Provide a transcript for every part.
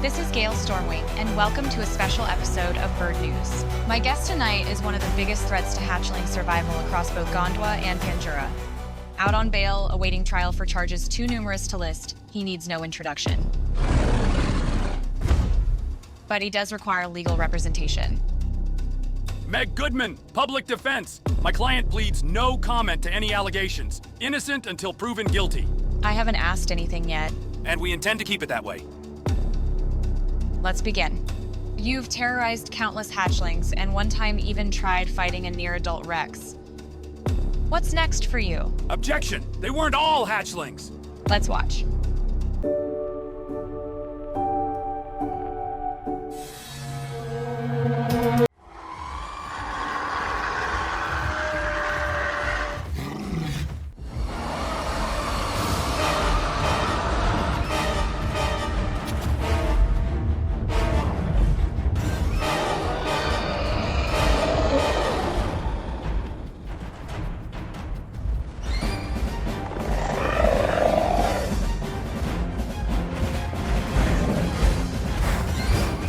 This is Gail Stormwing, and welcome to a special episode of BiRD News. My guest tonight is one of the biggest threats to hatchling survival across both Gondwa and Pandura. Out on bail, awaiting trial for charges too numerous to list, he needs no introduction. But he does require legal representation. Meg Goodman, public defense. My client pleads no comment to any allegations. Innocent until proven guilty. I haven't asked anything yet. And we intend to keep it that way. Let's begin. You've terrorized countless hatchlings and one time even tried fighting a near-adult Rex. What's next for you? Objection! They weren't all hatchlings! Let's watch.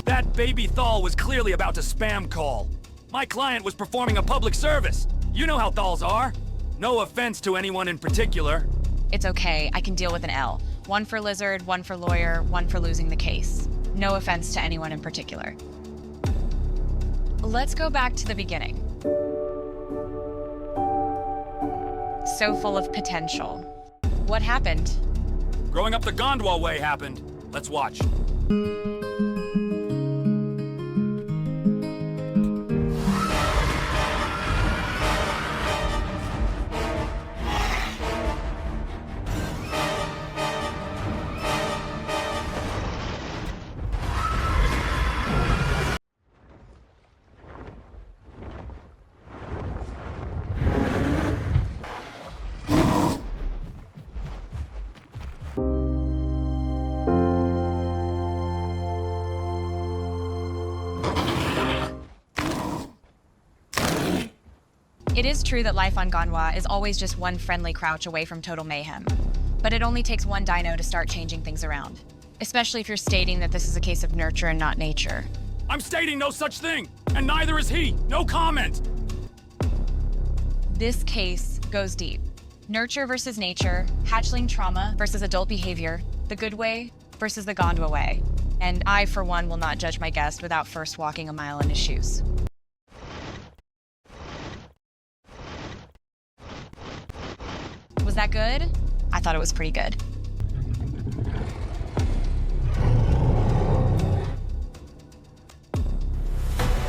That baby Thal was clearly about to spam call. My client was performing a public service. You know how Thals are. No offense to anyone in particular. It's okay, I can deal with an L. One for lizard, one for lawyer, one for losing the case. No offense to anyone in particular. Let's go back to the beginning. So full of potential. What happened? Growing up the Gondwa way happened. Let's watch. It is true that life on Gondwa is always just one friendly crouch away from total mayhem. But it only takes one dino to start changing things around. Especially if you're stating that this is a case of nurture and not nature. I'm stating no such thing, and neither is he. No comment. This case goes deep. Nurture versus nature, hatchling trauma versus adult behavior, the good way versus the Gondwa way. And I, for one, will not judge my guest without first walking a mile in his shoes. Was that good? I thought it was pretty good.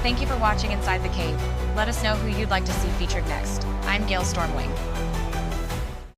Thank you for watching Inside the Cave. Let us know who you'd like to see featured next. I'm Gail Stormwing.